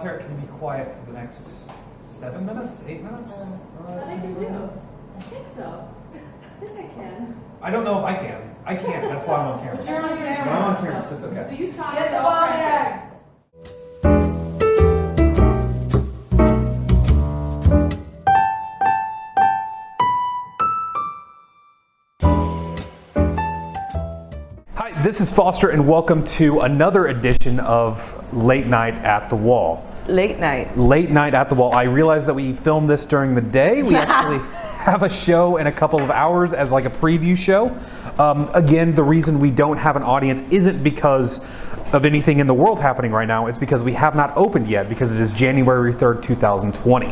Tara, can you be quiet for the next 7 minutes, 8 minutes? I think I do. I think so. I think I can. I don't know if I can. I can't. That's why I'm on camera. You're on camera. I'm on camera, so it's okay. So you talk. Get the ball eggs. Hi, this is Foster, and welcome to another edition of Late Night at the Wall. Late night. Late Night at the Wall. I realize that we filmed this during the day. We actually have a show in a couple of hours as like a preview show. Again, the reason we don't have an audience isn't because of anything in the world happening right now. It's because we have not opened yet, because it is January 3rd, 2020.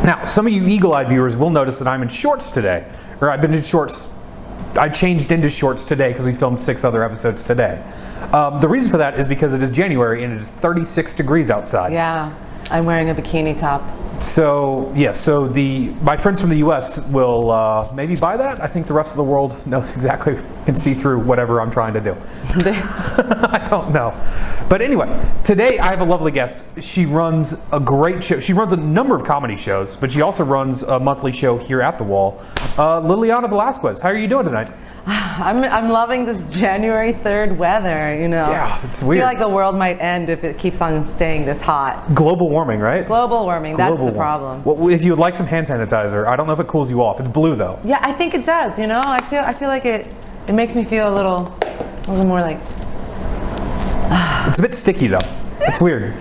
Now, some of you eagle-eyed viewers will notice that I'm in shorts today, or I've been in shorts. I changed into shorts today because we filmed 6 other episodes today. The reason for that is because it is January and it is 36 degrees outside. Yeah, I'm wearing a bikini top. So, yeah, so my friends from the US will maybe buy that. I think the rest of the world knows exactly, can see through whatever I'm trying to do. I don't know. But anyway, today I have a lovely guest. She runs a great show. She runs a number of comedy shows, but she also runs a monthly show here at the Wall. Liliana Velasquez, how are you doing tonight? I'm loving this January 3rd weather, you know. Yeah, it's weird. I feel like the world might end if it keeps on staying this hot. Global warming, right? Global warming, that's the problem. Well, if you would like some hand sanitizer, I don't know if it cools you off. It's blue though. Yeah, I think it does, you know. I feel like it makes me feel a little more like... It's a bit sticky though. It's weird.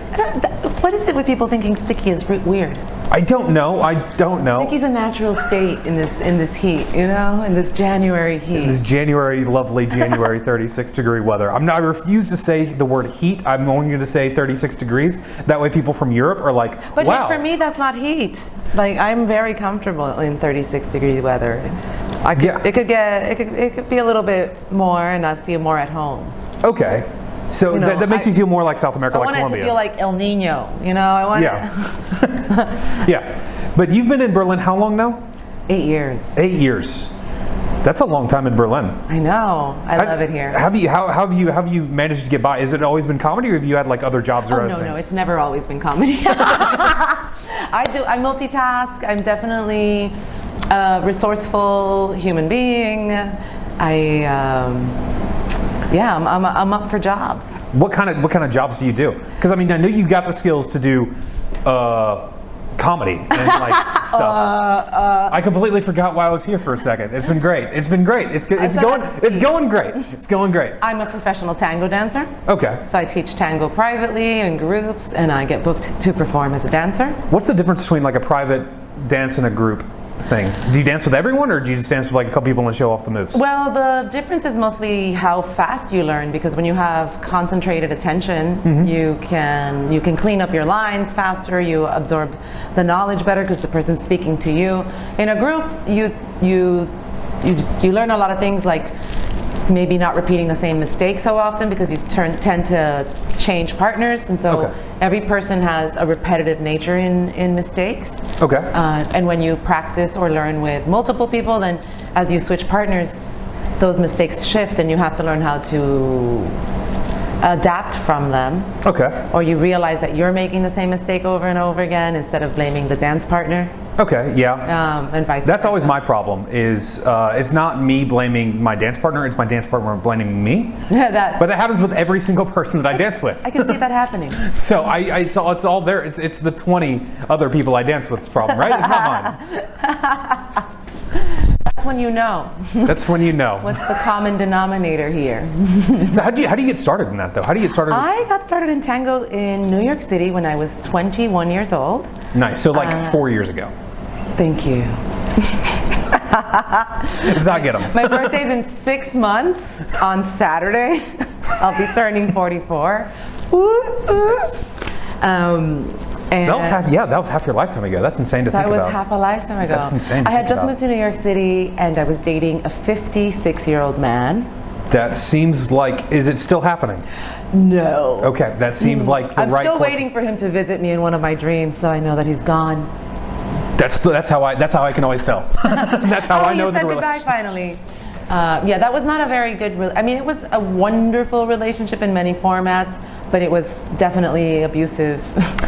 What is it with people thinking sticky is weird? I don't know. Sticky's a natural state in this heat, you know, in this January heat. This lovely January 36 degree weather. I refuse to say the word heat. I'm only going to say 36 degrees. That way people from Europe are like, but wow. For me, that's not heat. Like, I'm very comfortable in 36 degree weather. It could be a little bit more and I feel more at home. Okay. So that makes you feel more like South America, like Colombia. I want it to feel like El Nino, you know? I want Yeah. But you've been in Berlin how long now? 8 years. 8 years. That's a long time in Berlin. I know. I love it here. How have you managed to get by? Has it always been comedy, or have you had like other jobs or other things? No, it's never always been comedy. I multitask. I'm definitely a resourceful human being. I'm up for jobs. What kind of jobs do you do? Because I mean, I know you got the skills to do comedy and like stuff. I completely forgot why I was here for a second. It's been great. It's been great. It's going great. It's going great. I'm a professional tango dancer. Okay. So I teach tango privately in groups, and I get booked to perform as a dancer. What's the difference between like a private dance and a group thing? Do you dance with everyone, or do you just dance with like a couple people and show off the moves? Well, the difference is mostly how fast you learn, because when you have concentrated attention, you can clean up your lines faster, you absorb the knowledge better because the person's speaking to you. In a group, you learn a lot of things, like maybe not repeating the same mistake so often, because you tend to change partners, and so every person has a repetitive nature in mistakes. Okay. And when you practice or learn with multiple people, then as you switch partners, those mistakes shift, and you have to learn how to adapt from them. Okay. Or you realize that you're making the same mistake over and over again instead of blaming the dance partner. Okay, yeah. And vice versa. That's always my problem, is it's not me blaming my dance partner, it's my dance partner blaming me. But that happens with every single person that I dance with. I can see that happening. So it's all there. It's the 20 other people I dance with's problem, right? It's not mine. That's when you know. That's when you know. What's the common denominator here? So how do you get started in that though? How do you get started? I got started in tango in New York City when I was 21 years old. Nice. So like 4 years ago. Thank you. Does that get them? My birthday's in 6 months on Saturday. I'll be turning 44. So that was half your lifetime ago. That's insane to think about. That was half a lifetime ago. That's insane. I had just moved to New York City, and I was dating a 56-year-old man. That seems like, is it still happening? No. Okay, that seems like the right course. I'm still waiting for him to visit me in one of my dreams, so I know that he's gone. That's how I can always tell. That's how I know that. You said goodbye finally. Yeah, that was not a very good. I mean, it was a wonderful relationship in many formats, but it was definitely abusive,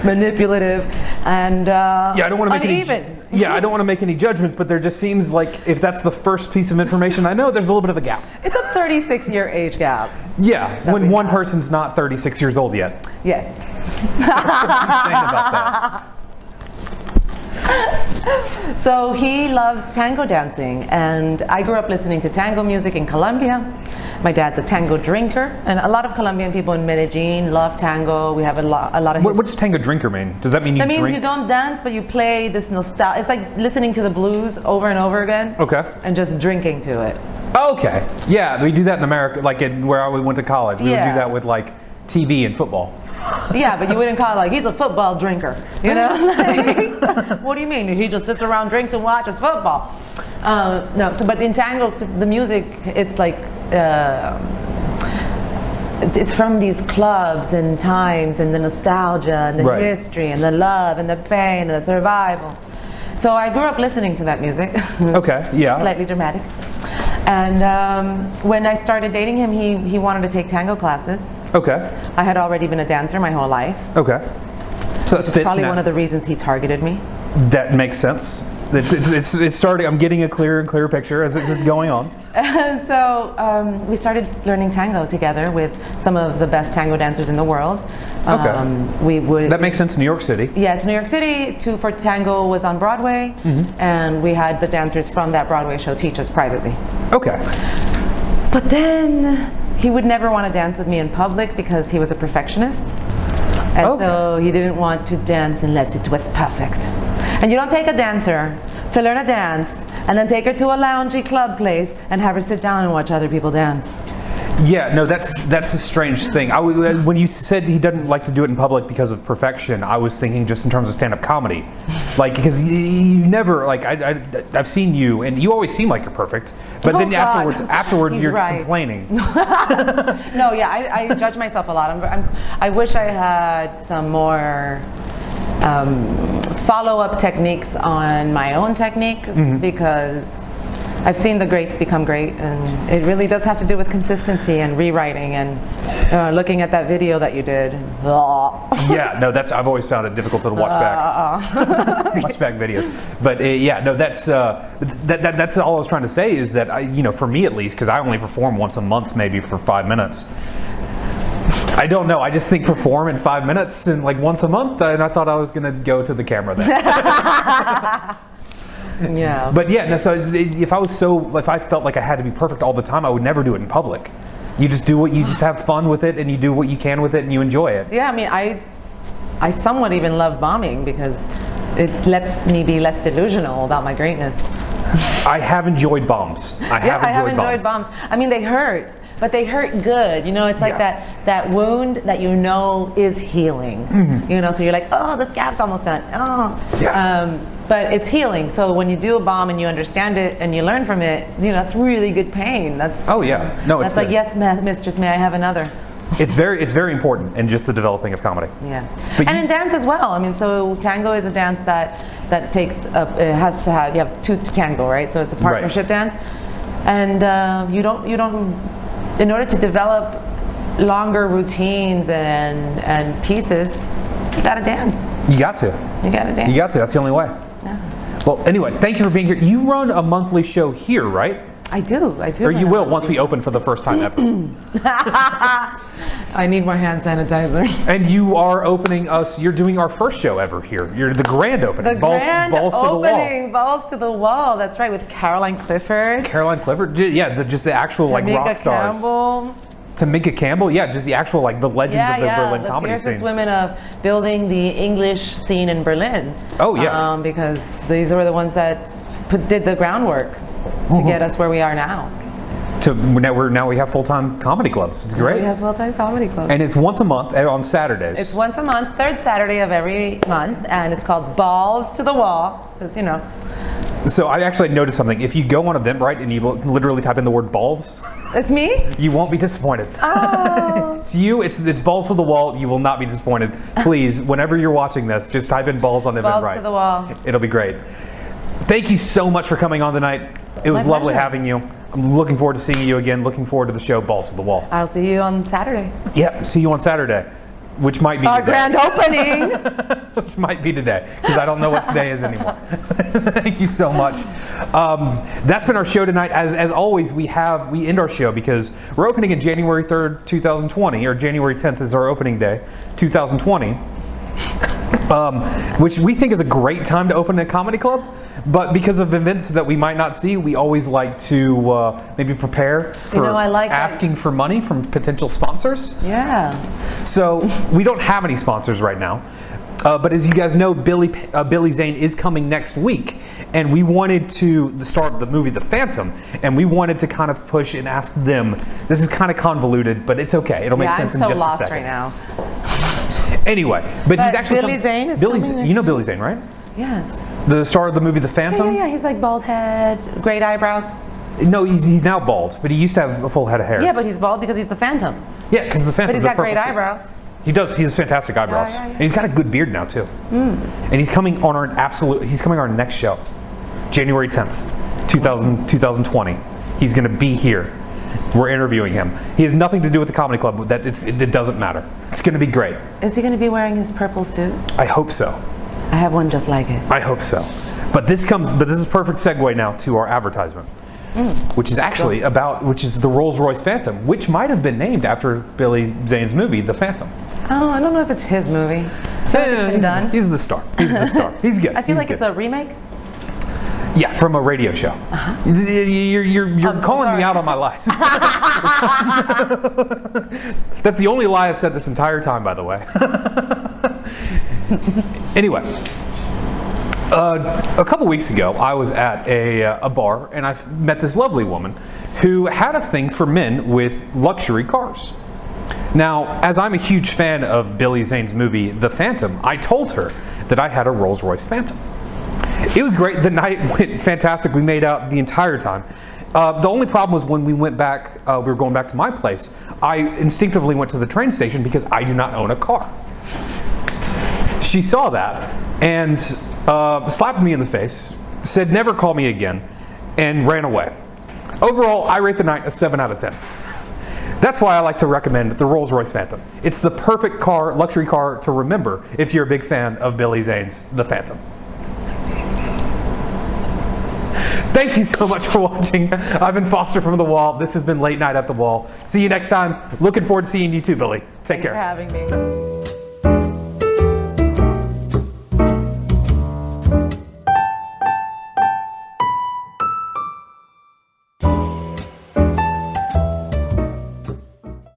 manipulative, and Yeah, I don't want to make uneven. I don't want to make any judgments, but there just seems like if that's the first piece of information I know, there's a little bit of a gap. It's a 36-year age gap. Yeah, That when we one have. person's not 36 years old yet. Yes. What's insane about that? So he loved tango dancing, and I grew up listening to tango music in Colombia. My dad's a tango drinker, and a lot of Colombian people in Medellin love tango. We have a lot of. What's tango drinker mean? Does that mean you That means drink? you don't dance, but you play this nostalgia. It's like listening to the blues over and over again. Okay. And just drinking to it. Okay. Yeah, we do that in America, like where we went to college. We would Yeah. do that with like TV and football. Yeah, but you wouldn't call it like he's a football drinker. You know? Like, what do you mean? He just sits around, drinks, and watches football. No. So, but in tango, the music, it's like. It's from these clubs and times and the nostalgia and the Right. history and the love and the pain and the survival. So I grew up listening to that music. Okay. Yeah. Slightly dramatic. And when I started dating him, he wanted to take tango classes. Okay. I had already been a dancer my whole life. Okay. So it fits Probably now. one of the reasons he targeted me. That makes sense. It's starting. I'm getting a clearer and clearer picture as it's going on. And so we started learning tango together with some of the best tango dancers in the world. Okay. We would. That makes sense. New York City. Yeah, it's New York City. 2 for Tango was on Broadway, and we had the dancers from that Broadway show teach us privately. Okay. But then he would never want to dance with me in public because he was a perfectionist. And Okay. so he didn't want to dance unless it was perfect. And you don't take a dancer to learn a dance and then take her to a loungy club place and have her sit down and watch other people dance. Yeah, no, that's a strange thing. When you said he doesn't like to do it in public because of perfection, I was thinking just in terms of stand-up comedy, like because you never like I've seen you and you always seem like you're perfect, but Oh, then God. afterwards He's you're right. complaining. No, yeah, I judge myself a lot. I wish I had some more follow-up techniques on my own technique because I've seen the greats become great, and it really does have to do with consistency and rewriting and looking at that video that you did. Yeah, no, I've always found it difficult to watch back, watch back videos. But yeah, no, that's all I was trying to say is that for me at least, because I only perform once a month, maybe for 5 minutes. I don't know. I just think perform in 5 minutes and like once a month, and I thought I was gonna go to the camera then. Yeah. But yeah, no, so if I felt like I had to be perfect all the time, I would never do it in public. You just do you just have fun with it, and you do what you can with it, and you enjoy it. Yeah, I mean, I somewhat even love bombing because it lets me be less delusional about my greatness. I have enjoyed bombs. I have enjoyed bombs. I mean, they hurt, but they hurt good. It's like that wound that is healing. So you're like, oh, the scab's almost done. Oh, Yeah. but it's healing. So when you do a bomb and you understand it and you learn from it, that's really good pain. That's Oh yeah, no, it's that's like, good. yes, mistress, may I have another? It's very important in just the developing of comedy. Yeah, But and you- in dance as well. I mean, so tango is a dance that takes it has to have, you have two to tango, right? So it's a partnership dance, and you don't in order to develop longer routines and pieces, you gotta dance. You got to. You gotta dance. You got to. That's the only way. Yeah. Well, anyway, thank you for being here. You run a monthly show here, right? I do. Or you will once we open for the first time ever. I need more hand sanitizer. And you are opening us. You're doing our first show ever here. You're the grand opening. The balls grand to the wall. opening, balls to the wall. That's right, with Caroline Clifford, Caroline Clifford. Yeah, just the actual like rock Tamika stars. Campbell. Tamika Campbell. Yeah, just the actual like the legends of the Berlin the comedy fiercest scene. women of building the English scene in Berlin. Oh, yeah. Because these were the ones that did the groundwork to get us where we are now. Now we have full-time comedy clubs. It's great. We have full-time comedy clubs. And it's once a month on Saturdays. It's once a month, third Saturday of every month, and it's called Balls to the Wall. Because So I actually noticed something. If you go on Eventbrite and you literally type in the word balls, it's me. you won't be disappointed. Oh. It's you. It's balls to the wall. You will not be disappointed. Please, whenever you're watching this, just type in balls on Eventbrite. Balls to the wall. It'll be great. Thank you so much for coming on tonight. It was My lovely pleasure. having you. I'm looking forward to seeing you again. Looking forward to the show Balls to the Wall. I'll see you on Saturday. Yep. See you on Saturday. which might be Our today. grand opening. Which might be today, because I don't know what today is anymore. Thank you so much. That's been our show tonight. As always, we end our show because we're opening in January 3rd, 2020, or January 10th is our opening day, 2020. Which we think is a great time to open a comedy club, but because of events that we might not see, we always like to maybe prepare for I like asking for money from potential sponsors. Yeah. So we don't have any sponsors right now. But as you guys know, Billy Zane is coming next week, and we wanted to the start of the movie The Phantom, and we wanted to kind of push and ask them. This is kind of convoluted, but it's okay. It'll make sense I'm in so just a lost second. right now. Anyway, but he's actually Billy Zane is Billy, coming next you know week? Billy Zane, right? Yes. The star of the movie The Phantom. Yeah. He's like bald head, great eyebrows. No, he's now bald, but he used to have a full head of hair. Yeah, but he's bald because he's the Phantom. Yeah, because the Phantom. But he's got great eyebrows. He does. He has fantastic eyebrows, Yeah. and he's got a good beard now too. And he's coming on He's coming on our next show, January 10th, 2020. He's going to be here. We're interviewing him. He has nothing to do with the comedy club. But it doesn't matter. It's going to be great. Is he going to be wearing his purple suit? I hope so. I have one just like it. I hope so. But this is a perfect segue now to our advertisement, which is actually which is the Rolls-Royce Phantom, which might have been named after Billy Zane's movie, The Phantom. Oh, I don't know if it's his movie. I feel like it's been done. He's the star. He's the star. He's good. I feel He's like good. it's a remake. Yeah, from a radio show. You're calling me out on my lies. That's the only lie I've said this entire time, by the way. Anyway, a couple weeks ago, I was at a bar, and I met this lovely woman who had a thing for men with luxury cars. Now, as I'm a huge fan of Billy Zane's movie, The Phantom, I told her that I had a Rolls-Royce Phantom. It was great. The night went fantastic. We made out the entire time. The only problem was when we went back, we were going back to my place, I instinctively went to the train station because I do not own a car. She saw that and slapped me in the face, said never call me again, and ran away. Overall, I rate the night a 7 out of 10. That's why I like to recommend the Rolls-Royce Phantom. It's the perfect car, luxury car to remember if you're a big fan of Billy Zane's The Phantom. Thank you so much for watching. I've been Foster from The Wall. This has been Late Night at the Wall. See you next time. Looking forward to seeing you too, Billy. Take care. Thanks for having me.